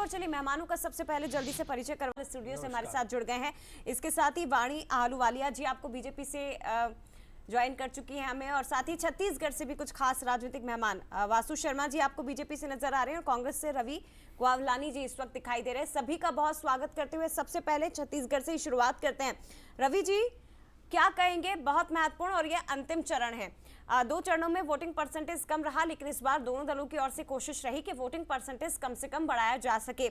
और चलिए मेहमानों का सबसे पहले जल्दी से परिचय करवा, स्टूडियो से हमारे साथ जुड़ गए हैं। इसके साथ ही वाणी आहलूवालिया जी आपको बीजेपी से ज्वाइन कर चुकी हैं हमें, और साथ ही छत्तीसगढ़ से भी कुछ खास राजनीतिक मेहमान वासु शर्मा जी आपको बीजेपी से नजर आ रहे हैं, और कांग्रेस से रवि ग्वावलानी जी इस वक्त दिखाई दे रहे हैं। सभी का बहुत स्वागत करते हुए सबसे पहले छत्तीसगढ़ से ही शुरुआत करते हैं। रवि जी क्या कहेंगे, बहुत महत्वपूर्ण और ये अंतिम चरण है। 2 चरणों में वोटिंग परसेंटेज कम रहा, लेकिन इस बार दोनों दलों की ओर से कोशिश रही कि वोटिंग परसेंटेज कम से कम बढ़ाया जा सके।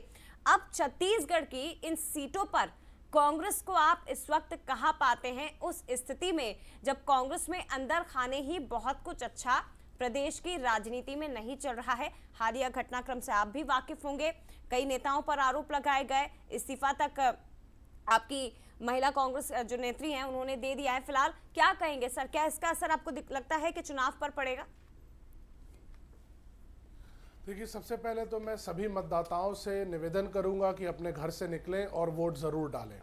अब छत्तीसगढ़ की इन सीटों पर कांग्रेस को आप इस वक्त कहां पाते हैं, उस स्थिति में जब कांग्रेस में अंदर खाने ही बहुत कुछ अच्छा प्रदेश की राजनीति में नहीं चल रहा है। हालिया घटनाक्रम से आप भी वाकिफ होंगे, कई नेताओं पर आरोप लगाए गए, इस्तीफा तक आपकी महिला कांग्रेस जो नेत्री हैं उन्होंने दे दिया है। फिलहाल क्या कहेंगे सर, क्या इसका असर आपको लगता है कि चुनाव पर पड़ेगा? देखिए, सबसे पहले तो मैं सभी मतदाताओं से निवेदन करूंगा कि अपने घर से निकलें और वोट ज़रूर डालें।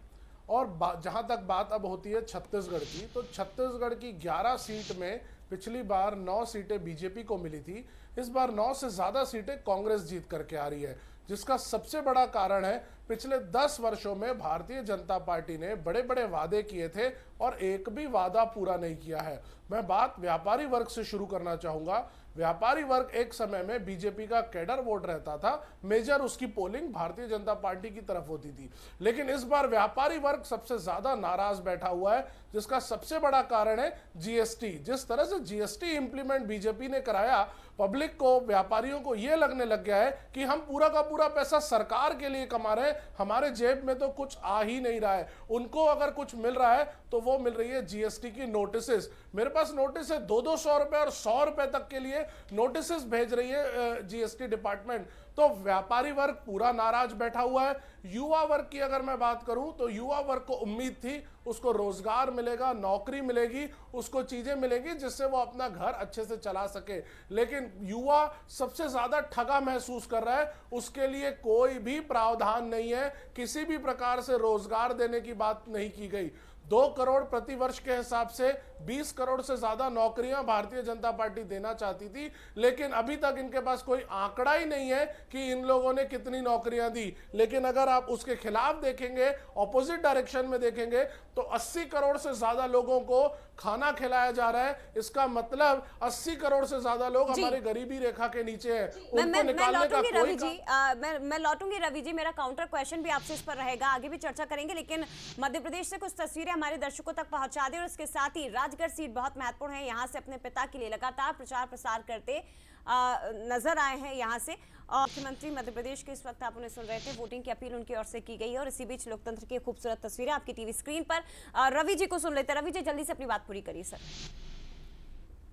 और जहां तक बात अब होती है छत्तीसगढ़ की, तो छत्तीसगढ़ की 11 सीट में पिछली बार 9 सीटें बीजेपी को मिली थी। इस बार 9 से ज़्यादा सीटें कांग्रेस जीत करके आ रही है, जिसका सबसे बड़ा कारण है पिछले 10 वर्षों में भारतीय जनता पार्टी ने बड़े बड़े वादे किए थे और एक भी वादा पूरा नहीं किया है। मैं बात व्यापारी वर्ग से शुरू करना चाहूँगा। व्यापारी वर्ग एक समय में बीजेपी का कैडर वोट रहता था, मेजर उसकी पोलिंग भारतीय जनता पार्टी की तरफ होती थी, लेकिन इस बार व्यापारी वर्ग सबसे ज्यादा नाराज बैठा हुआ है, जिसका सबसे बड़ा कारण है जीएसटी। जिस तरह से जीएसटी इंप्लीमेंट बीजेपी ने कराया, पब्लिक को, व्यापारियों को यह लगने लग गया है कि हम पूरा का पूरा पैसा सरकार के लिए कमा रहे हैं, हमारे जेब में तो कुछ आ ही नहीं रहा है। उनको अगर कुछ मिल रहा है तो वो मिल रही है जीएसटी की नोटिसेस। मेरे पास नोटिस है 200 रुपए और 100 रुपए तक के लिए नोटिसेस भेज रही है जीएसटी डिपार्टमेंट। तो व्यापारी वर्ग पूरा नाराज बैठा हुआ है। युवा वर्ग की अगर मैं बात करूं तो युवा वर्ग को उम्मीद थी उसको रोजगार मिलेगा, नौकरी मिलेगी, उसको चीजें मिलेंगी जिससे वो अपना घर अच्छे से चला सके, लेकिन युवा सबसे ज्यादा ठगा महसूस कर रहा है। उसके लिए कोई भी प्रावधान नहीं है, किसी भी प्रकार से रोजगार देने की बात नहीं की गई। 2 करोड़ प्रति वर्ष के हिसाब से 20 करोड़ से ज्यादा नौकरियां भारतीय जनता पार्टी देना चाहती थी, लेकिन अभी तक इनके पास कोई आंकड़ा ही नहीं है कि इन लोगों ने कितनी नौकरियां दी। लेकिन अगर आप उसके खिलाफ देखेंगे, ऑपोजिट डायरेक्शन में देखेंगे, तो 80 करोड़ से ज्यादा लोगों को खाना खिलाया जा रहा है। इसका मतलब 80 करोड़ से ज्यादा लोग हमारे गरीबी रेखा के नीचे हैं। उनको निकालने का कोई मैं लौटूंगी रवि जी, मेरा काउंटर क्वेश्चन भी आपसे इस पर रहेगा, आगे भी चर्चा करेंगे, लेकिन मध्य प्रदेश से कुछ तस्वीरें हमारे दर्शकों तक पहुंचा दें। और इसके साथ ही राजगढ़ सीट बहुत महत्वपूर्ण है, यहाँ से अपने पिता के लिए लगातार प्रचार प्रसार करते नजर आए हैं यहाँ से। और मुख्यमंत्री मध्य प्रदेश के इस वक्त आप उन्हें सुन रहे थे, वोटिंग की अपील उनकी ओर से की गई है, और इसी बीच लोकतंत्र की खूबसूरत तस्वीरें आपकी टीवी स्क्रीन पर। रवि जी को सुन लेते हैं। रवि जी जल्दी से अपनी बात पूरी करिए सर।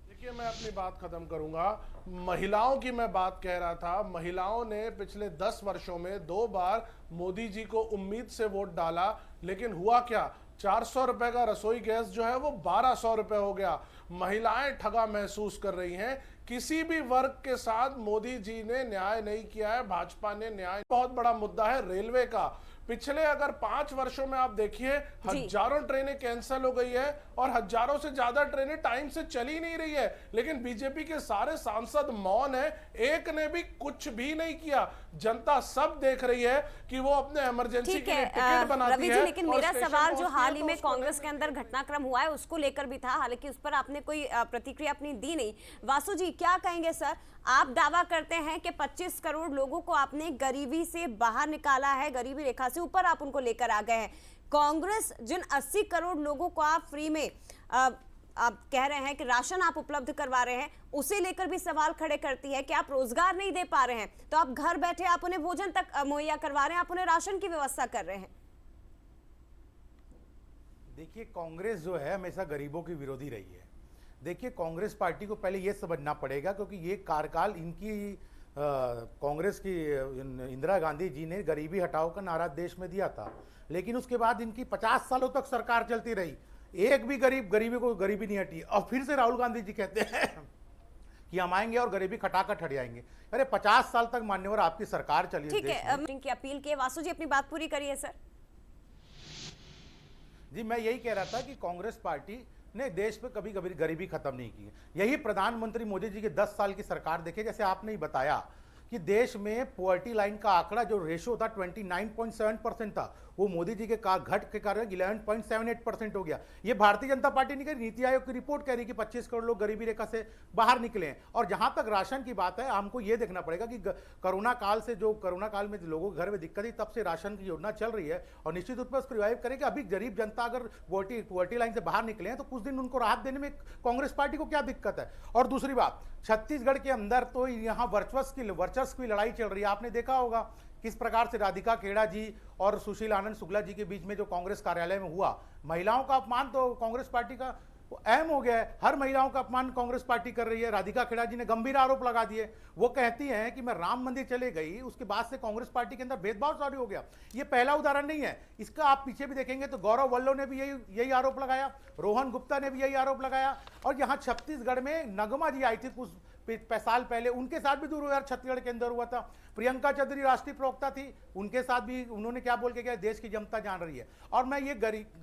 देखिए, मैं अपनी बात खत्म करूंगा। महिलाओं की मैं बात कह रहा था। महिलाओं ने पिछले 10 वर्षों में 2 बार मोदी जी को उम्मीद से वोट डाला, लेकिन हुआ क्या? 400 रुपए का रसोई गैस जो है वो 1200 रुपए हो गया। महिलाएं ठगा महसूस कर रही हैं। किसी भी वर्ग के साथ मोदी जी ने न्याय नहीं किया है, भाजपा ने न्याय। बहुत बड़ा मुद्दा है रेलवे का। पिछले अगर 5 वर्षों में आप देखिए, हजारों ट्रेनें कैंसिल हो गई है और हजारों से ज्यादा ट्रेनें टाइम से चली नहीं रही है, लेकिन बीजेपी के सारे सांसद मौन है, एक ने भी कुछ भी नहीं किया। जनता सब देख रही है कि वो अपने इमरजेंसी के लिए टिकट बनाती है। रवि जी, लेकिन मेरा सवाल जो हाल ही में कांग्रेस के अंदर घटनाक्रम हुआ है उसको लेकर भी था, हालांकि उस पर आपने कोई प्रतिक्रिया अपनी दी नहीं। वासु जी क्या कहेंगे सर? आप दावा करते हैं कि 25 करोड़ लोगों को आपने गरीबी से बाहर निकाला है, गरीबी रेखा से ऊपर आप उनको लेकर आ गए हैं। कांग्रेस जिन 80 करोड़ लोगों को आप फ्री में आप कह रहे हैं कि राशन आप उपलब्ध करवा रहे हैं, उसे लेकर भी सवाल खड़े करती है कि आप रोजगार नहीं दे पा रहे हैं, तो आप घर बैठे आप उन्हें भोजन तक मुहैया करवा रहे हैं, आप उन्हें राशन की व्यवस्था कर रहे हैं। देखिए, कांग्रेस जो है हमेशा गरीबों की विरोधी रही है। देखिए, कांग्रेस पार्टी को पहले यह समझना पड़ेगा, क्योंकि ये कार्यकाल इनकी कांग्रेस की इंदिरा गांधी जी ने गरीबी हटाओ का नारा देश में दिया था, लेकिन उसके बाद इनकी 50 सालों तक सरकार चलती रही, एक भी गरीबी नहीं हटी। और फिर से राहुल गांधी जी कहते हैं कि हम आएंगे और गरीबी खटाखट हट जाएंगे। अरे 50 साल तक मान्यवर आपकी सरकार चली। ठीक है, की अपील की। वासु जी अपनी बात पूरी करिए सर। जी, मैं यही कह रहा था कि कांग्रेस पार्टी ने देश पे कभी कभी गरीबी खत्म नहीं की। यही प्रधानमंत्री मोदी जी के 10 साल की सरकार देखे, जैसे आपने ही बताया कि देश में पॉवर्टी लाइन का आंकड़ा जो रेशो था 29.7% था, वो मोदी जी के घट के कारण 11.78% हो गया। ये भारतीय जनता पार्टी नहीं कह रही, नीति आयोग की रिपोर्ट कह रही कि 25 करोड़ लोग गरीबी रेखा से बाहर निकले हैं। और जहां तक राशन की बात है, हमको ये देखना पड़ेगा कि कोरोना काल में लोगों के घर में दिक्कत थी, तब से राशन की योजना चल रही है और निश्चित रूप से उसको रिवाइव करेंगे। अभी गरीब जनता अगर पॉवर्टी लाइन से बाहर निकले हैं तो कुछ दिन उनको राहत देने में कांग्रेस पार्टी को क्या दिक्कत है। और दूसरी बात, छत्तीसगढ़ के अंदर तो यहाँ वर्चस्व की लड़ाई चल रही है। आपने देखा होगा किस प्रकार से राधिका खेड़ा जी और सुशील आनंद शुक्ला जी के बीच में जो कांग्रेस कार्यालय में हुआ, महिलाओं का अपमान तो कांग्रेस पार्टी का अहम हो गया है। हर महिलाओं का अपमान कांग्रेस पार्टी कर रही है। राधिका खेड़ा जी ने गंभीर आरोप लगा दिए। वो कहती हैं कि मैं राम मंदिर चले गई, उसके बाद से कांग्रेस पार्टी के अंदर भेदभाव चालू हो गया। ये पहला उदाहरण नहीं है, इसका आप पीछे भी देखेंगे तो गौरव वल्लभ ने भी यही आरोप लगाया, रोहन गुप्ता ने भी यही आरोप लगाया। और यहाँ छत्तीसगढ़ में नगमा जी आई थी कुछ साल पहले, उनके साथ भी दुर्व्यवहार छत्तीसगढ़ के अंदर हुआ था। प्रियंका चौधरी राष्ट्रीय प्रवक्ता थी, उनके साथ भी उन्होंने क्या बोल के गया, देश की जनता जान रही है। और मैं ये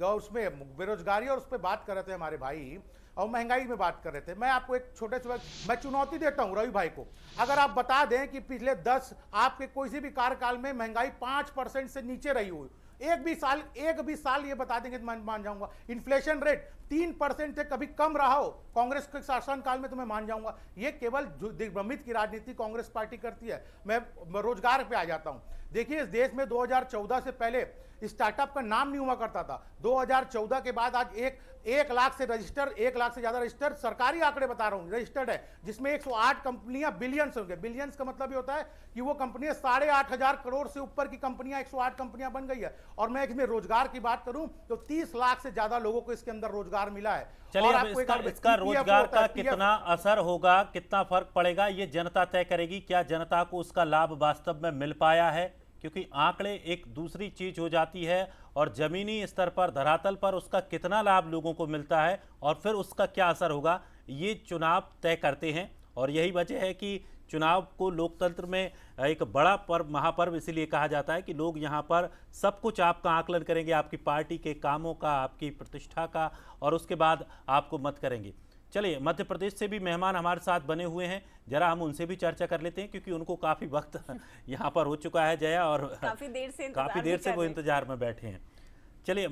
उसमें बेरोजगारी और उस पर बात कर रहे थे हमारे भाई, और महंगाई में बात कर रहे थे। मैं आपको एक छोटे से मैं चुनौती देता हूं रवि भाई को, अगर आप बता दें कि पिछले 10 आपके कोई भी कार्यकाल में महंगाई 5% से नीचे रही हुई, एक भी साल ये बता देंगे तो मैं मान जाऊंगा। इन्फ्लेशन रेट 3% से कभी कम रहा हो कांग्रेस के शासनकाल में तो मैं मान जाऊंगा। ये केवल दिग्भ्रमित की राजनीति कांग्रेस पार्टी करती है। मैं रोजगार पे आ जाता हूं। देखिए, इस देश में 2014 से पहले स्टार्टअप का नाम नहीं हुआ करता था। 2014 के बाद आज 1 लाख से ज्यादा रजिस्टर, सरकारी आंकड़े बता रहा हूं, रजिस्टर्ड है, जिसमें 108 कंपनियां बिलियंस होंगे। बिलियंस का मतलब ये होता है कि वो कंपनियां 8,500 करोड़ से ऊपर की कंपनियां 108 कंपनियां बन गई है। और मैं इसमें रोजगार की बात करूं तो 30 लाख से ज्यादा लोगों को इसके अंदर रोजगार मिला है। चलिए, अब इसका रोजगार का कितना असर होगा, कितना फर्क पड़ेगा, ये जनता तय करेगी। क्या जनता को उसका लाभ वास्तव में मिल पाया है? क्योंकि आंकड़े एक दूसरी चीज हो जाती है और जमीनी स्तर पर, धरातल पर उसका कितना लाभ लोगों को मिलता है और फिर उसका क्या असर होगा, ये चुनाव तय करते हैं। और यही वजह है कि चुनाव को लोकतंत्र में एक बड़ा पर्व, महापर्व इसीलिए कहा जाता है कि लोग यहाँ पर सब कुछ आपका आकलन करेंगे, आपकी पार्टी के कामों का, आपकी प्रतिष्ठा का, और उसके बाद आपको मत करेंगे। चलिए, मध्य प्रदेश से भी मेहमान हमारे साथ बने हुए हैं, जरा हम उनसे भी चर्चा कर लेते हैं क्योंकि उनको काफ़ी वक्त यहाँ पर हो चुका है जया, और काफ़ी देर से वो इंतजार में बैठे हैं। चलिए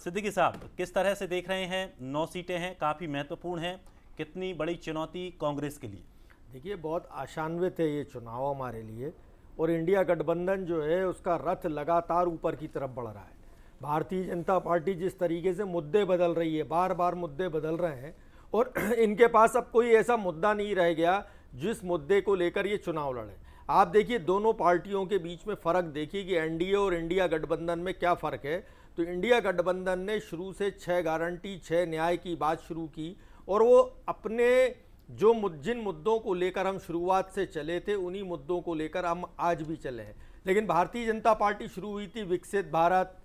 सिद्दीकी साहब, किस तरह से देख रहे हैं? 9 सीटें हैं, काफ़ी महत्वपूर्ण हैं, कितनी बड़ी चुनौती कांग्रेस के लिए? देखिए, बहुत आशान्वित है ये चुनाव हमारे लिए, और इंडिया गठबंधन जो है उसका रथ लगातार ऊपर की तरफ बढ़ रहा है। भारतीय जनता पार्टी जिस तरीके से मुद्दे बदल रही है, बार बार मुद्दे बदल रहे हैं, और इनके पास अब कोई ऐसा मुद्दा नहीं रह गया जिस मुद्दे को लेकर ये चुनाव लड़े। आप देखिए, दोनों पार्टियों के बीच में फ़र्क देखिए कि एनडीए और इंडिया गठबंधन में क्या फ़र्क है। तो इंडिया गठबंधन ने शुरू से 6 गारंटी, 6 न्याय की बात शुरू की, और वो अपने जिन मुद्दों को लेकर हम शुरुआत से चले थे, उन्हीं मुद्दों को लेकर हम आज भी चले हैं। लेकिन भारतीय जनता पार्टी शुरू हुई थी विकसित भारत,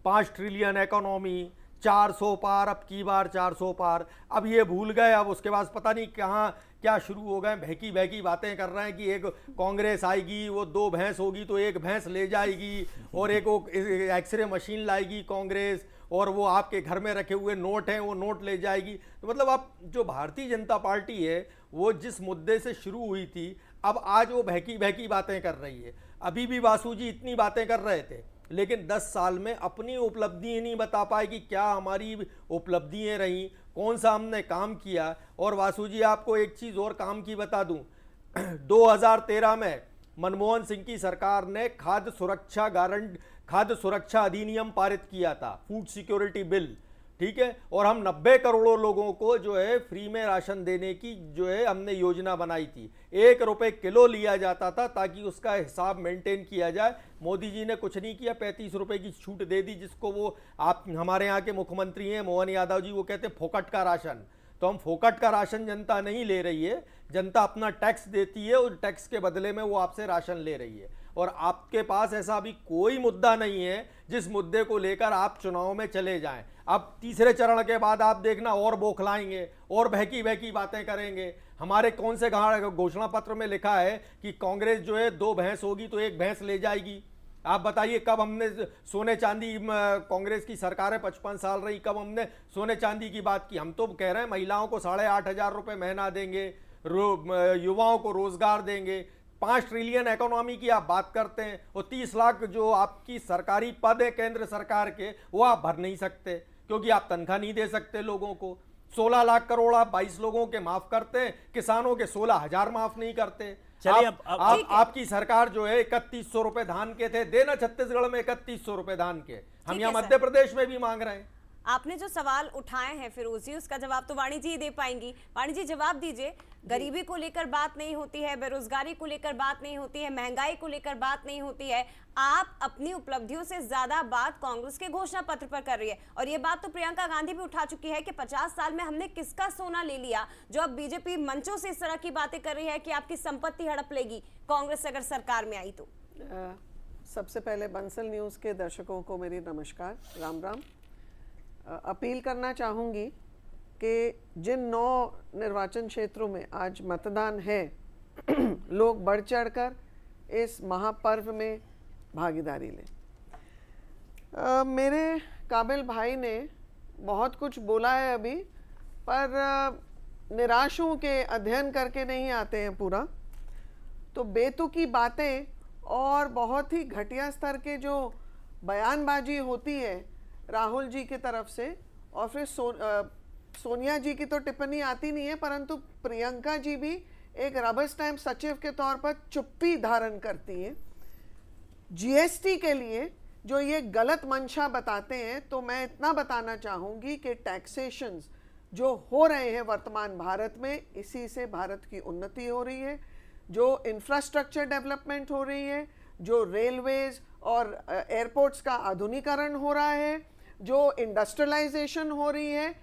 5 ट्रिलियन इकोनॉमी, 400 पार, अब की बार 400 पार, अब ये भूल गए। अब उसके बाद पता नहीं कहाँ क्या शुरू हो गए, बहकी बातें कर रहे हैं कि एक कांग्रेस आएगी, वो 2 भैंस होगी तो 1 भैंस ले जाएगी, और एक वो एक्सरे मशीन लाएगी कांग्रेस, और वो आपके घर में रखे हुए नोट हैं वो नोट ले जाएगी। तो मतलब अब जो भारतीय जनता पार्टी है वो जिस मुद्दे से शुरू हुई थी, अब आज वो बहकी बातें कर रही है। अभी भी वासु जी इतनी बातें कर रहे थे, लेकिन 10 साल में अपनी उपलब्धियां नहीं बता पाए कि क्या हमारी उपलब्धियां रहीं, कौन सा हमने काम किया। और वासु जी, आपको एक चीज़ और काम की बता दूं, 2013 में मनमोहन सिंह की सरकार ने खाद्य सुरक्षा अधिनियम पारित किया था, फूड सिक्योरिटी बिल, ठीक है। और हम 90 करोड़ लोगों को जो है फ्री में राशन देने की जो है हमने योजना बनाई थी। 1 रुपये किलो लिया जाता था ताकि उसका हिसाब मेंटेन किया जाए। मोदी जी ने कुछ नहीं किया, 35 रुपये की छूट दे दी, जिसको वो आप हमारे यहाँ के मुख्यमंत्री हैं मोहन यादव जी, वो कहते हैं फोकट का राशन। तो हम फोकट का राशन जनता नहीं ले रही है, जनता अपना टैक्स देती है और टैक्स के बदले में वो आपसे राशन ले रही है। और आपके पास ऐसा अभी कोई मुद्दा नहीं है जिस मुद्दे को लेकर आप चुनाव में चले जाएं। अब तीसरे चरण के बाद आप देखना और बौखलाएंगे और बहकी बातें करेंगे। हमारे कौन से घोषणा पत्र में लिखा है कि कांग्रेस जो है 2 भैंस होगी तो 1 भैंस ले जाएगी? आप बताइए, कब हमने सोने चांदी, कांग्रेस की सरकारें 55 साल रही, कब हमने सोने चांदी की बात की? हम तो कह रहे हैं महिलाओं को 8,500 रुपये महीना देंगे, युवाओं को रोजगार देंगे, 5 ट्रिलियन इकोनॉमी की आप बात करते हैं, और 30 लाख जो आपकी सरकारी पद है केंद्र सरकार के, वो आप भर नहीं सकते क्योंकि आप तनख्वाह नहीं दे सकते लोगों को। 16 लाख करोड़ आप 22 लोगों के माफ करते हैं, किसानों के 16,000 माफ नहीं करते। चलिए, आप आपकी सरकार जो है 3100 रुपए धान के थे, देना छत्तीसगढ़ में 3100 रुपए धान के, हम यहाँ मध्य प्रदेश में भी मांग रहे हैं। आपने जो सवाल उठाए हैं फिरोज जी, उसका जवाब तो वाणी जी ही दे पाएंगी। वाणी जी जवाब दीजिए। गरीबी को लेकर बात नहीं होती है, बेरोजगारी को लेकर बात नहीं होती है, महंगाई को लेकर बात नहीं होती है, आप अपनी उपलब्धियों से ज्यादा बात कांग्रेस के घोषणा पत्र पर कर रही है। और ये बात तो प्रियंका गांधी भी उठा चुकी है कि 50 साल में हमने किसका सोना ले लिया, जो अब बीजेपी मंचों से इस तरह की बातें कर रही है कि आपकी संपत्ति हड़प लेगी कांग्रेस अगर सरकार में आई तो। सबसे पहले बंसल न्यूज़ के दर्शकों को मेरी नमस्कार, राम राम। अपील करना चाहूँगी कि जिन 9 निर्वाचन क्षेत्रों में आज मतदान है लोग बढ़ चढ़कर इस महापर्व में भागीदारी लें। मेरे काबिल भाई ने बहुत कुछ बोला है अभी, पर निराश हूँ कि अध्ययन करके नहीं आते हैं पूरा, तो बेतुकी बातें और बहुत ही घटिया स्तर के जो बयानबाजी होती है राहुल जी की तरफ से, और फिर सोनिया जी की तो टिप्पणी आती नहीं है, परंतु प्रियंका जी भी एक रबर स्टैम्प सचिव के तौर पर चुप्पी धारण करती हैं। जीएसटी के लिए जो ये गलत मंशा बताते हैं, तो मैं इतना बताना चाहूँगी कि टैक्सेशंस जो हो रहे हैं वर्तमान भारत में, इसी से भारत की उन्नति हो रही है। जो इंफ्रास्ट्रक्चर डेवलपमेंट हो रही है, जो रेलवेज और एयरपोर्ट्स का आधुनिकीकरण हो रहा है, जो इंडस्ट्रियलाइजेशन हो रही है,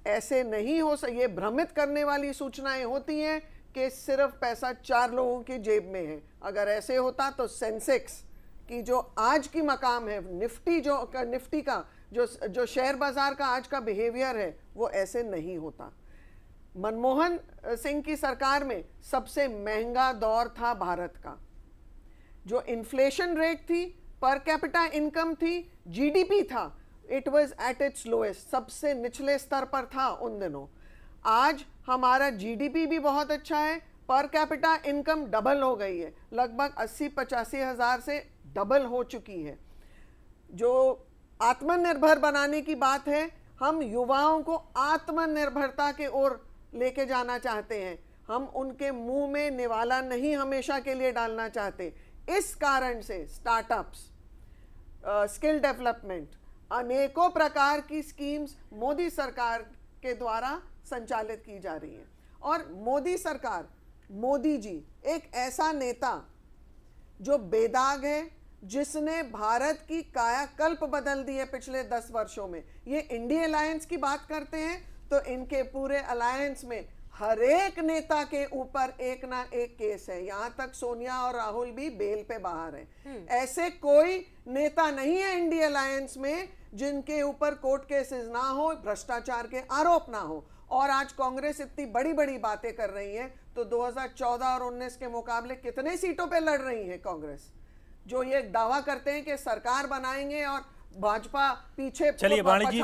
ऐसे नहीं हो ये भ्रमित करने वाली सूचनाएं होती हैं कि सिर्फ पैसा 4 लोगों की जेब में है। अगर ऐसे होता तो सेंसेक्स की जो आज की मकाम है, निफ्टी का जो शेयर बाजार का आज का बिहेवियर है, वो ऐसे नहीं होता। मनमोहन सिंह की सरकार में सबसे महंगा दौर था भारत का। जो इन्फ्लेशन रेट थी, पर कैपिटा इनकम थी, जीडीपी था, it was at its lowest, सबसे निचले स्तर पर था उन दिनों। आज हमारा जीडीपी भी बहुत अच्छा है, पर कैपिटा इनकम डबल हो गई है, लगभग 80-85 हज़ार से डबल हो चुकी है। जो आत्मनिर्भर बनाने की बात है, हम युवाओं को आत्मनिर्भरता के ओर लेके जाना चाहते हैं, हम उनके मुंह में निवाला नहीं हमेशा के लिए डालना चाहते। इस कारण से स्टार्टअप्स, स्किल डेवलपमेंट, अनेकों प्रकार की स्कीम्स मोदी सरकार के द्वारा संचालित की जा रही हैं। और मोदी सरकार, मोदी जी एक ऐसा नेता जो बेदाग है, जिसने भारत की कायाकल्प बदल दी है पिछले 10 वर्षों में। ये इंडिया अलायंस की बात करते हैं तो इनके पूरे अलायंस में हर एक नेता के ऊपर एक ना एक केस है, यहां तक सोनिया और राहुल भी बेल पे बाहर हैं। ऐसे कोई नेता नहीं है इंडिया अलायंस में जिनके ऊपर कोर्ट केसेस ना हो, भ्रष्टाचार के आरोप ना हो। और आज कांग्रेस इतनी बड़ी बड़ी बातें कर रही है, तो 2014 और 19 के मुकाबले कितने सीटों पे लड़ रही है कांग्रेस, जो ये दावा करते हैं कि सरकार बनाएंगे और भाजपा पीछे। चलिए वाणी जी,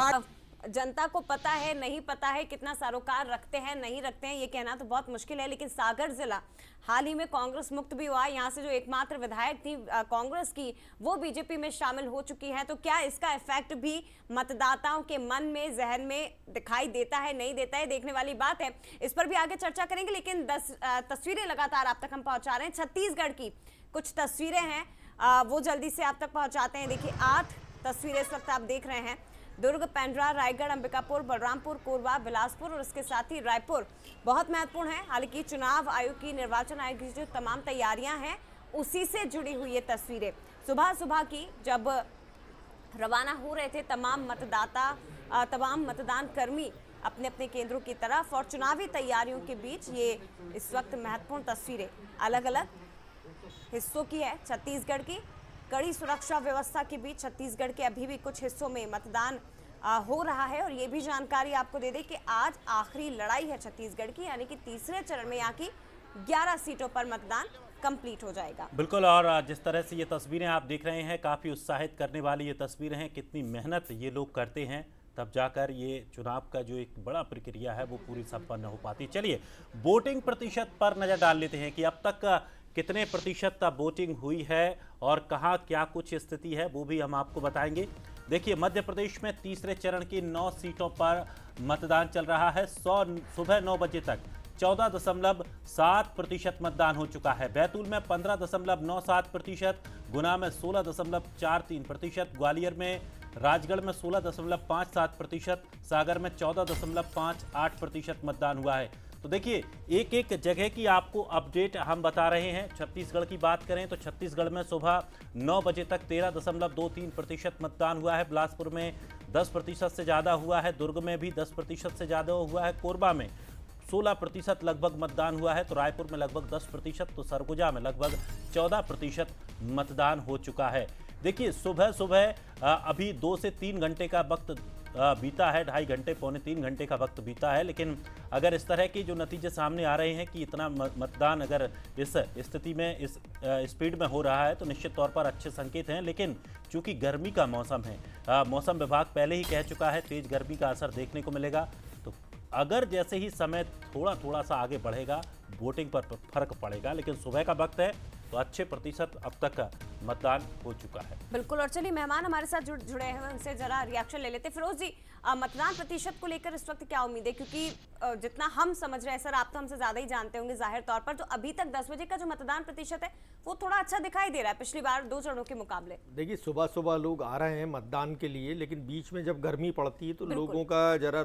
जनता को पता है नहीं पता है, कितना सरोकार रखते हैं नहीं रखते हैं, ये कहना तो बहुत मुश्किल है। लेकिन सागर जिला हाल ही में कांग्रेस मुक्त भी हुआ, यहाँ से जो एकमात्र विधायक थी कांग्रेस की, वो बीजेपी में शामिल हो चुकी है। तो क्या इसका इफेक्ट भी मतदाताओं के मन में, जहन में दिखाई देता है, नहीं देता है, देखने वाली बात है। इस पर भी आगे चर्चा करेंगे, लेकिन 10 तस्वीरें लगातार आप तक हम पहुंचा रहे हैं। छत्तीसगढ़ की कुछ तस्वीरें हैं, वो जल्दी से आप तक पहुंचाते हैं। देखिए 8 तस्वीरें इस वक्त आप देख रहे हैं। दुर्ग, पेंड्रा, रायगढ़, अंबिकापुर, बलरामपुर, कोरबा, बिलासपुर और इसके साथ ही रायपुर बहुत महत्वपूर्ण है। हालांकि चुनाव आयोग की, निर्वाचन आयोग की जो तमाम तैयारियां हैं, उसी से जुड़ी हुई ये तस्वीरें सुबह सुबह की, जब रवाना हो रहे थे तमाम मतदाता, तमाम मतदान कर्मी अपने अपने केंद्रों की तरफ, और चुनावी तैयारियों के बीच ये इस वक्त महत्वपूर्ण तस्वीरें अलग अलग हिस्सों की है। छत्तीसगढ़ की कड़ी सुरक्षा व्यवस्था के बीच छत्तीसगढ़ के अभी भी कुछ हिस्सों में मतदान हो रहा है। और ये भी जानकारी आपको दे दें कि आज आखिरी लड़ाई है छत्तीसगढ़ की, यानी कि तीसरे चरण में यहाँ की 11 सीटों पर मतदान कंप्लीट हो जाएगा। बिल्कुल, और जिस तरह से ये तस्वीरें आप देख रहे हैं, काफ़ी उत्साहित करने वाली ये तस्वीरें हैं। कितनी मेहनत ये लोग करते हैं, तब जाकर ये चुनाव का जो एक बड़ा प्रक्रिया है वो पूरी संपन्न हो पाती है। चलिए वोटिंग प्रतिशत पर नज़र डाल लेते हैं कि अब तक कितने प्रतिशत वोटिंग हुई है और कहां क्या कुछ स्थिति है वो भी हम आपको बताएंगे। देखिए, मध्य प्रदेश में तीसरे चरण की 9 सीटों पर मतदान चल रहा है। सुबह 9 बजे तक 14.7% मतदान हो चुका है। बैतूल में 15.97%, गुना में 16.43%, ग्वालियर में, राजगढ़ में 16.57%, सागर में 14.58% मतदान हुआ है। तो देखिए, एक एक जगह की आपको अपडेट हम बता रहे हैं। छत्तीसगढ़ की बात करें तो छत्तीसगढ़ में सुबह 9 बजे तक 13.23% मतदान हुआ है। बिलासपुर में 10% से ज़्यादा हुआ है। दुर्ग में भी 10% से ज़्यादा हुआ है। कोरबा में 16% लगभग मतदान हुआ है। तो रायपुर में लगभग 10%, तो सरगुजा में लगभग 14% मतदान हो चुका है। देखिए, सुबह सुबह अभी 2 से 3 घंटे का वक्त बीता है, 2.5 घंटे, पौने 3 घंटे का वक्त बीता है। लेकिन अगर इस तरह के जो नतीजे सामने आ रहे हैं कि इतना मतदान अगर इस स्थिति में, इस स्पीड में हो रहा है, तो निश्चित तौर पर अच्छे संकेत हैं। लेकिन चूंकि गर्मी का मौसम है, मौसम विभाग पहले ही कह चुका है तेज गर्मी का असर देखने को मिलेगा। तो अगर जैसे ही समय थोड़ा सा आगे बढ़ेगा, वोटिंग पर फर्क पड़ेगा। लेकिन सुबह का वक्त है तो अच्छे प्रतिशत अब तक मतदान हो चुका है। बिल्कुल। और चलिए, मेहमान हमारे साथ जुड़े हैं, उनसे जरा रिएक्शन ले लेते। फिरोज जी, मतदान प्रतिशत को लेकर इस वक्त क्या उम्मीद है? क्योंकि जितना हम समझ रहे हैं सर, आप तो हमसे ज्यादा ही जानते होंगे जाहिर तौर पर, तो अभी तक 10 बजे का जो मतदान प्रतिशत है वो थोड़ा अच्छा दिखाई दे रहा है पिछली बार 2 चरणों के मुकाबले। देखिए, सुबह सुबह लोग आ रहे हैं मतदान के लिए, लेकिन बीच में जब गर्मी पड़ती है तो लोगों का जरा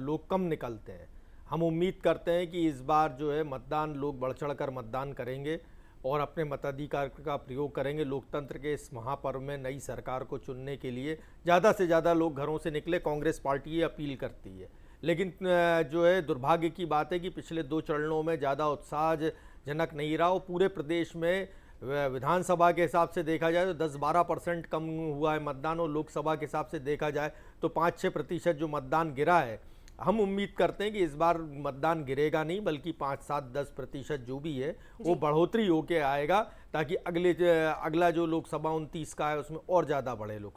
लोग कम निकलते हैं। हम उम्मीद करते हैं कि इस बार जो है मतदान, लोग बढ़ चढ़ कर मतदान करेंगे और अपने मताधिकार का प्रयोग करेंगे। लोकतंत्र के इस महापर्व में नई सरकार को चुनने के लिए ज़्यादा से ज़्यादा लोग घरों से निकले। कांग्रेस पार्टी ये अपील करती है। लेकिन जो है दुर्भाग्य की बात है कि पिछले 2 चरणों में ज़्यादा उत्साहजनक नहीं रहा। और पूरे प्रदेश में विधानसभा के हिसाब से देखा जाए तो 10-12% कम हुआ है मतदान, और लोकसभा के हिसाब से देखा जाए तो 5-6% जो मतदान गिरा है। हम उम्मीद करते हैं कि इस बार मतदान गिरेगा नहीं, बल्कि 5-7-10% जो भी है वो बढ़ोतरी होके आएगा, ताकि अगला जो लोकसभा 29 का है उसमें और ज़्यादा बढ़े लोग।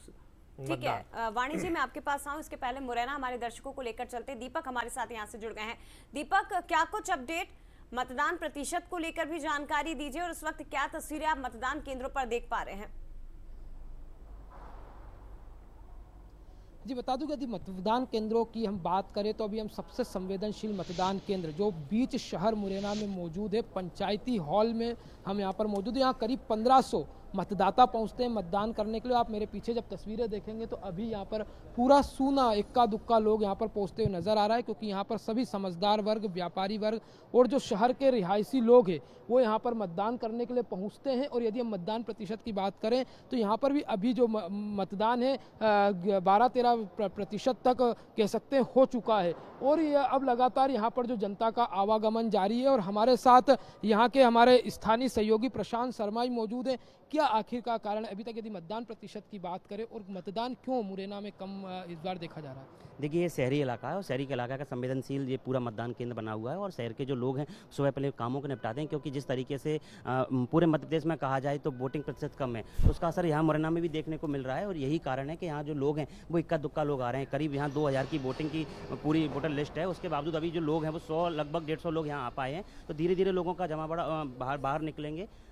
ठीक है, वाणी जी, मैं आपके पास आऊँ इसके पहले मुरैना हमारे दर्शकों को लेकर चलते हैं। दीपक हमारे साथ यहाँ से जुड़ गए हैं। दीपक, क्या कुछ अपडेट, मतदान प्रतिशत को लेकर भी जानकारी दीजिए, और इस वक्त क्या तस्वीरें आप मतदान केंद्रों पर देख पा रहे हैं? जी, बता दूं कि यदि मतदान केंद्रों की हम बात करें तो अभी हम सबसे संवेदनशील मतदान केंद्र जो बीच शहर मुरैना में मौजूद है, पंचायती हॉल में हम यहाँ पर मौजूद है। यहाँ करीब 1500 मतदाता पहुँचते हैं मतदान करने के लिए। आप मेरे पीछे जब तस्वीरें देखेंगे तो अभी यहाँ पर पूरा सूना, इक्का दुक्का लोग यहाँ पर पहुँचते हुए नजर आ रहा है, क्योंकि यहाँ पर सभी समझदार वर्ग, व्यापारी वर्ग और जो शहर के रिहायशी लोग हैं वो यहाँ पर मतदान करने के लिए पहुँचते हैं। और यदि हम मतदान प्रतिशत की बात करें तो यहाँ पर भी अभी जो मतदान है 12-13% तक कह सकते हैं हो चुका है। और ये अब लगातार यहाँ पर जो जनता का आवागमन जारी है। और हमारे साथ यहाँ के हमारे स्थानीय सहयोगी प्रशांत शर्मा ही मौजूद है। क्या आखिर का कारण अभी तक, यदि मतदान प्रतिशत की बात करें, और मतदान क्यों मुरैना में कम इस बार देखा जा रहा है? देखिए, ये शहरी इलाका है और शहरी के इलाका का संवेदनशील ये पूरा मतदान केंद्र बना हुआ है। और शहर के जो लोग हैं सुबह पहले कामों को निपटाते हैं, क्योंकि जिस तरीके से पूरे मध्य प्रदेश में कहा जाए तो वोटिंग प्रतिशत कम है, तो उसका असर यहाँ मुरैना में भी देखने को मिल रहा है। और यही कारण है कि यहाँ जो लोग हैं वो इक्का दुक्का लोग आ रहे हैं। करीब यहाँ 2000 की वोटिंग की पूरी वोटर लिस्ट है, उसके बावजूद अभी जो लोग हैं वो 100, लगभग 150 लोग यहाँ आ पाए हैं। तो धीरे धीरे लोगों का जमा बड़ा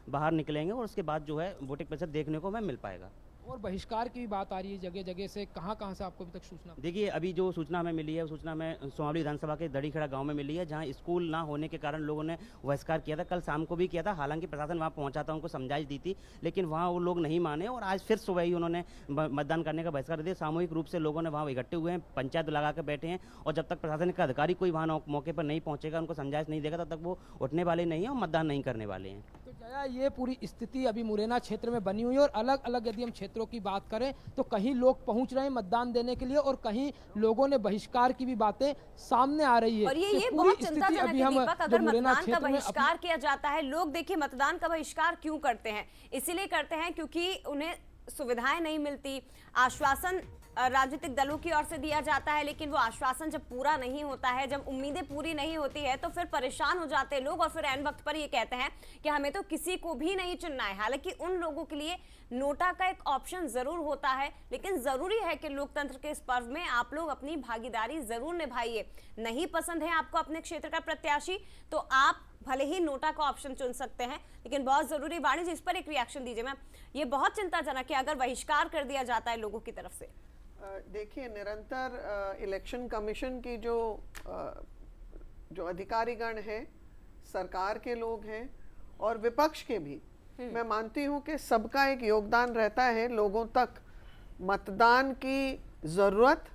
बाहर निकलेंगे और उसके बाद जो है वोटिंग प्रतिशत देखने को हमें मिल पाएगा। और बहिष्कार की भी बात आ रही है जगह जगह से, कहाँ से आपको अभी तक सूचना? देखिए, अभी जो सूचना हमें मिली है, सूचना हमें सोमावली विधानसभा के दड़ीखेड़ा गांव में मिली है, जहां स्कूल ना होने के कारण लोगों ने बहिष्कार किया था। कल शाम को भी किया था, हालांकि प्रशासन वहां पहुंचा था, उनको समझाइश दी थी, लेकिन वहां वो लोग नहीं माने और आज फिर सुबह ही उन्होंने मतदान करने का बहिष्कार दिया। सामूहिक रूप से लोगों ने वहाँ इकट्ठे हुए हैं, पंचायत लगा के बैठे हैं, और जब तक प्रशासन का अधिकारी कोई वहाँ मौके पर नहीं पहुंचेगा, उनको समझाइश नहीं देगा, तब तक वो उठने वाले नहीं है और मतदान नहीं करने वाले हैं। तो जया, ये पूरी स्थिति अभी मुरैना क्षेत्र में बनी हुई है। और अलग अलग यदि हम क्षेत्रों की बात करें तो कहीं लोग पहुंच रहे हैं मतदान देने के लिए, और कहीं लोगों ने बहिष्कार की भी बातें सामने आ रही है। और ये बहुत चिंताजनक है दीपक, अगर मतदान का बहिष्कार किया जाता है। लोग देखिए, मतदान का बहिष्कार क्यों करते हैं? इसीलिए करते हैं क्योंकि उन्हें सुविधाएं नहीं मिलती, आश्वासन राजनीतिक दलों की ओर से दिया जाता है, लेकिन वो आश्वासन जब पूरा नहीं होता है, जब उम्मीदें पूरी नहीं होती है, तो फिर परेशान हो जाते हैं लोग, और फिर ऐन वक्त पर ये कहते हैं कि हमें तो किसी को भी नहीं चुनना है। हालांकि उन लोगों के लिए नोटा का एक ऑप्शन जरूर होता है, लेकिन जरूरी है कि लोकतंत्र के इस पर्व में आप लोग अपनी भागीदारी जरूर निभाइए। नहीं पसंद है आपको अपने क्षेत्र का प्रत्याशी, तो आप भले ही नोटा का ऑप्शन चुन सकते हैं, लेकिन बहुत जरूरी वाणी जी इस पर एक रिएक्शन दीजिए मैम। ये बहुत चिंताजनक है अगर बहिष्कार कर दिया जाता है लोगों की तरफ से। देखिए, निरंतर इलेक्शन कमीशन की जो अधिकारीगण हैं, सरकार के लोग हैं और विपक्ष के भी, मैं मानती हूं कि सबका एक योगदान रहता है लोगों तक मतदान की ज़रूरत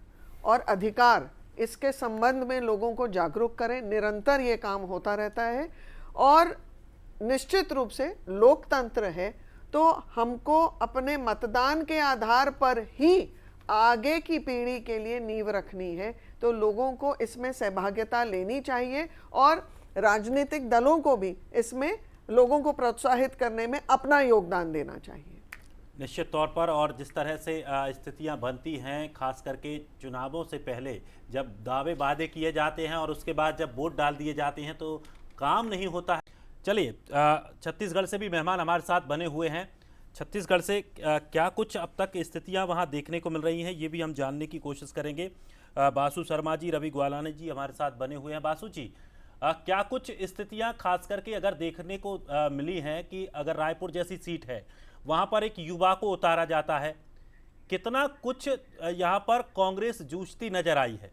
और अधिकार इसके संबंध में लोगों को जागरूक करें। निरंतर ये काम होता रहता है और निश्चित रूप से लोकतंत्र है तो हमको अपने मतदान के आधार पर ही आगे की पीढ़ी के लिए नींव रखनी है। तो लोगों को इसमें सहभागिता लेनी चाहिए और राजनीतिक दलों को भी इसमें लोगों को प्रोत्साहित करने में अपना योगदान देना चाहिए। निश्चित तौर पर, और जिस तरह से स्थितियां बनती हैं खास करके चुनावों से पहले जब दावे वादे किए जाते हैं और उसके बाद जब वोट डाल दिए जाते हैं तो काम नहीं होता है। चलिए, छत्तीसगढ़ से भी मेहमान हमारे साथ बने हुए हैं। छत्तीसगढ़ से क्या कुछ अब तक स्थितियां वहां देखने को मिल रही हैं ये भी हम जानने की कोशिश करेंगे। बासु शर्मा जी, रवि ग्वालाने जी हमारे साथ बने हुए हैं। बासु जी, क्या कुछ स्थितियां खास करके अगर देखने को मिली हैं कि अगर रायपुर जैसी सीट है वहां पर एक युवा को उतारा जाता है, कितना कुछ यहां पर कांग्रेस जूझती नजर आई है?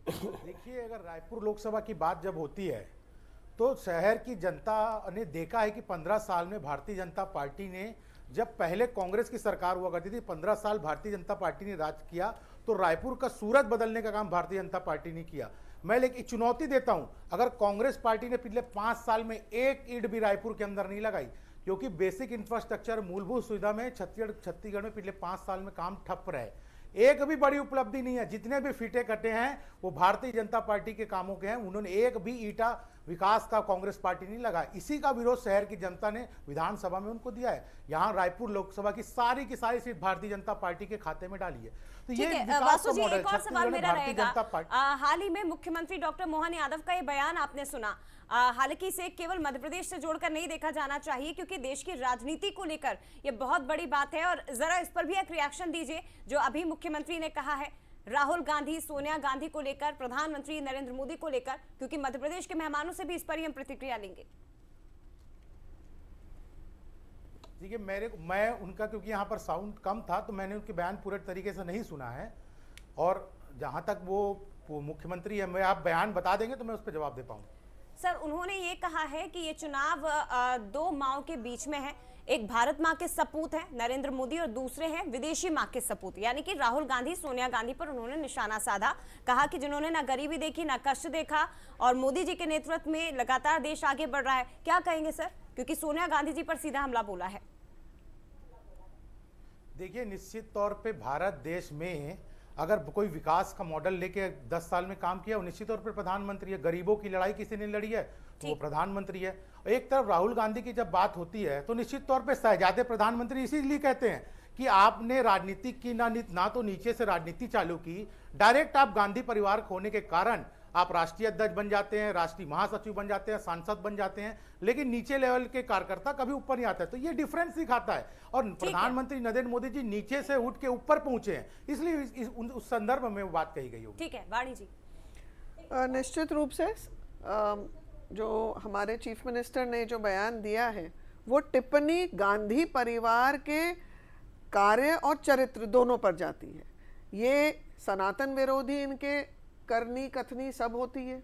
देखिए, अगर रायपुर लोकसभा की बात जब होती है तो शहर की जनता ने देखा है कि 15 साल में भारतीय जनता पार्टी ने, जब पहले कांग्रेस की सरकार हुआ करती थी, 15 साल भारतीय जनता पार्टी ने राज किया तो रायपुर का सूरत बदलने का काम भारतीय जनता पार्टी ने किया। मैं लेकिन चुनौती देता हूं, अगर कांग्रेस पार्टी ने पिछले 5 साल में एक ईंट भी रायपुर के अंदर नहीं लगाई, क्योंकि बेसिक इंफ्रास्ट्रक्चर, मूलभूत सुविधा में छत्तीसगढ़ में पिछले 5 साल में काम ठप रहे, एक भी बड़ी उपलब्धि नहीं है। जितने भी फीटे कटे हैं वो भारतीय जनता पार्टी के कामों के हैं। उन्होंने एक भी ईंटा विकास का कांग्रेस पार्टी नहीं लगा। इसी का विरोध शहर की जनता ने विधानसभा में उनको दिया है। यहाँ रायपुर लोकसभा की सारी सीट भारतीय जनता पार्टी के खाते में डाली है। तो ये विकास का मॉडल एक और सवाल मेरा रहेगा, हाल ही में मुख्यमंत्री डॉक्टर मोहन यादव का ये बयान आपने सुना, हालांकि इसे केवल मध्य प्रदेश से जोड़कर नहीं देखा जाना चाहिए क्योंकि देश की राजनीति को लेकर ये बहुत बड़ी बात है। और जरा इस पर भी एक रिएक्शन दीजिए जो अभी मुख्यमंत्री ने कहा है राहुल गांधी, सोनिया गांधी को लेकर, प्रधानमंत्री नरेंद्र मोदी को लेकर, क्योंकि मध्य प्रदेश के मेहमानों से भी इस पर ही हम प्रतिक्रिया लेंगे। देखिए, मैं उनका, क्योंकि यहाँ पर साउंड कम था तो मैंने उनके बयान पूरे तरीके से नहीं सुना है, और जहाँ तक वो मुख्यमंत्री है, मैं आप बयान बता देंगे तो मैं उस पर जवाब दे पाऊंगा। सर, उन्होंने ये कहा है कि ये चुनाव दो माओं के बीच में है, एक भारत माँ के सपूत है नरेंद्र मोदी और दूसरे हैं विदेशी माँ के सपूत, यानी कि राहुल गांधी, सोनिया गांधी पर उन्होंने निशाना साधा। कहा कि जिन्होंने ना गरीबी देखी ना कष्ट देखा और मोदी जी के नेतृत्व में लगातार देश आगे बढ़ रहा है। क्या कहेंगे सर, क्योंकि सोनिया गांधी जी पर सीधा हमला बोला है? देखिए, निश्चित तौर पे भारत देश में अगर कोई विकास का मॉडल लेके 10 साल में काम किया, वो निश्चित तौर पर प्रधानमंत्री है। गरीबों की लड़ाई किसी ने लड़ी है तो वो प्रधानमंत्री है। एक तरफ राहुल गांधी की जब बात होती है तो निश्चित तौर पे शहजादे प्रधानमंत्री इसीलिए कहते हैं कि आपने राजनीति की ना तो नीचे से राजनीति चालू की, डायरेक्ट आप गांधी परिवार होने के कारण आप राष्ट्रीय अध्यक्ष बन जाते हैं, राष्ट्रीय महासचिव बन जाते हैं, सांसद बन जाते हैं, लेकिन नीचे लेवल के कार्यकर्ता कभी ऊपर नहीं आता है। तो ये डिफरेंस दिखाता है। और प्रधानमंत्री नरेंद्र मोदी जी नीचे से उठ के ऊपर पहुंचे हैं, इसलिए उस संदर्भ में वो बात कही गई होगी। ठीक है, वाणी जी। निश्चित रूप से जो हमारे चीफ मिनिस्टर ने जो बयान दिया है वो टिप्पणी गांधी परिवार के कार्य और चरित्र दोनों पर जाती है। ये सनातन विरोधी इनके करनी कथनी सब होती है।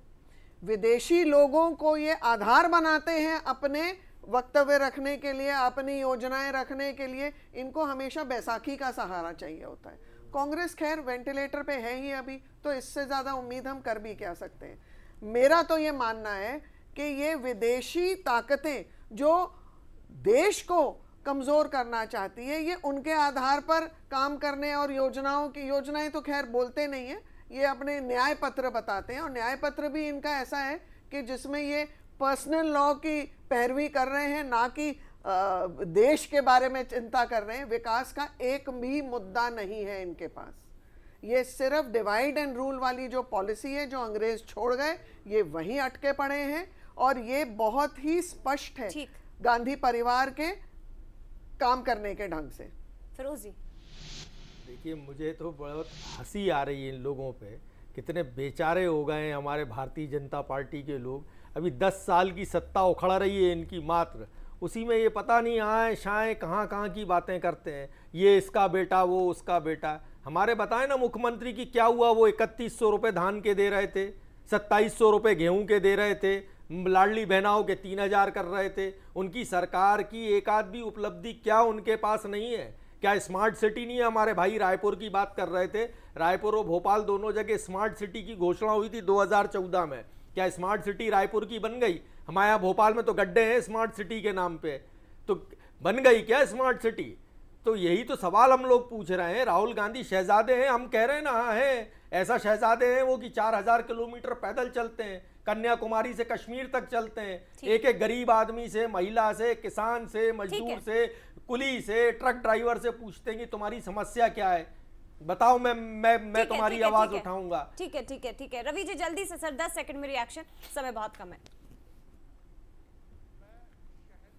विदेशी लोगों को ये आधार बनाते हैं अपने वक्तव्य रखने के लिए, अपनी योजनाएं रखने के लिए। इनको हमेशा बैसाखी का सहारा चाहिए होता है। कांग्रेस खैर वेंटिलेटर पे है ही अभी, तो इससे ज़्यादा उम्मीद हम कर भी क्या सकते हैं। मेरा तो ये मानना है कि ये विदेशी ताकतें जो देश को कमज़ोर करना चाहती है, ये उनके आधार पर काम करने और योजनाएं तो खैर बोलते नहीं हैं, ये अपने न्याय पत्र बताते हैं। और न्याय पत्र भी इनका ऐसा है कि जिसमें ये पर्सनल लॉ की पैरवी कर रहे हैं, ना कि देश के बारे में चिंता कर रहे हैं। विकास का एक भी मुद्दा नहीं है इनके पास। ये सिर्फ डिवाइड एंड रूल वाली जो पॉलिसी है जो अंग्रेज छोड़ गए, ये वहीं अटके पड़े हैं। और ये बहुत ही स्पष्ट है गांधी परिवार के काम करने के ढंग से। फिरोज जी, देखिए, मुझे तो बहुत हंसी आ रही है इन लोगों पे कितने बेचारे हो गए हैं हमारे भारतीय जनता पार्टी के लोग। अभी 10 साल की सत्ता उखड़ रही है इनकी मात्र, उसी में ये पता नहीं आए शाए कहाँ की बातें करते हैं, ये इसका बेटा वो उसका बेटा। हमारे बताएं ना मुख्यमंत्री की क्या हुआ, वो 3100 रुपये धान के दे रहे थे, 2700 रुपये गेहूं के दे रहे थे, लाडली बहनाओं के 3000 कर रहे थे। उनकी सरकार की एक आध भी उपलब्धि क्या उनके पास नहीं है? क्या स्मार्ट सिटी नहीं है? हमारे भाई रायपुर की बात कर रहे थे, रायपुर और भोपाल दोनों जगह स्मार्ट सिटी की घोषणा हुई थी 2014 में। क्या स्मार्ट सिटी रायपुर की बन गई? हमारे यहाँ भोपाल में तो गड्ढे हैं स्मार्ट सिटी के नाम पे, तो बन गई क्या स्मार्ट सिटी? तो यही तो सवाल हम लोग पूछ रहे हैं। राहुल गांधी शहजादे हैं, हम कह रहे हैं ना, हाँ है, ऐसा शहजादे हैं वो कि 4000 किलोमीटर पैदल चलते हैं, कन्याकुमारी से कश्मीर तक चलते हैं, एक एक गरीब आदमी से, महिला से, किसान से, मजदूर से, कुली से, ट्रक ड्राइवर से पूछते हैं कि तुम्हारी समस्या क्या है, बताओ, मैं तुम्हारी आवाज उठाऊंगा। ठीक है रवि जी, जल्दी से सर 10 सेकंड में रिएक्शन, समय बहुत कम है।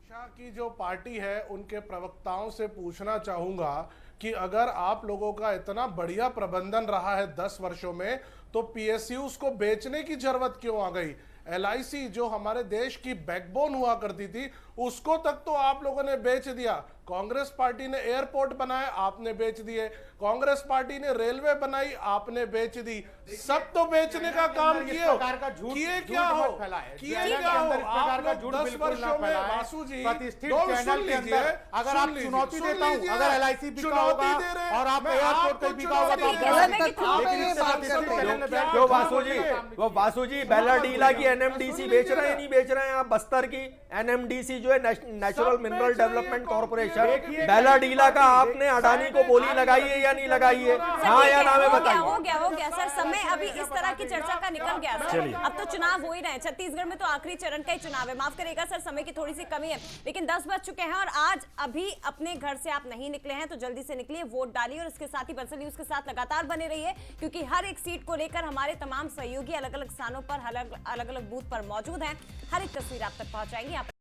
शाह की जो पार्टी है उनके प्रवक्ताओं से पूछना चाहूंगा कि अगर आप लोगों का इतना बढ़िया प्रबंधन रहा है 10 वर्षों में, तो पीएसयूज को बेचने की जरूरत क्यों आ गई? एलआईसी जो हमारे देश की बैकबोन हुआ करती थी, उसको तक तो आप लोगों ने बेच दिया। कांग्रेस पार्टी ने एयरपोर्ट बनाए, आपने बेच दिए। कांग्रेस पार्टी ने रेलवे बनाई, आपने बेच दी। सब तो बेचने का काम किए क्या हो? किए क्या हो? आप लोग 10 वर्षों में, वासु जी, सुन लीजिए, अगर आप चुनौती देता हूं, अगर एलआईसी बिका होगा और आप एयरपोर्ट का बिका होगा तो वो वासु जी बेलाडीला की एनएमडीसी बेच रहे हैं नहीं बेच रहे हैं? आप बस्तर की एनएमडीसी जो है natural mineral development corporation, Bailadila का आपने अडानी को बोली लगाई है या नहीं लगाई है? हाँ या ना में बताइए। हो गया सर, समय अभी इस तरह की चर्चा का निकल गया सर। अब तो चुनाव हो ही रहे हैं, छत्तीसगढ़ में तो आखिरी चरण का ही चुनाव है। माफ करिएगा सर, समय की थोड़ी सी कमी है, लेकिन 10 बज चुके हैं और आज अभी अपने घर से आप नहीं निकले हैं तो जल्दी से निकलिए, वोट डालिए और इसके साथ ही बंसल न्यूज के साथ लगातार बने रहिए, क्योंकि हर एक सीट को लेकर हमारे तमाम सहयोगी अलग अलग स्थानों पर अलग अलग बूथ पर मौजूद हैं। हर एक तस्वीर आप तक पहुंचाएंगे।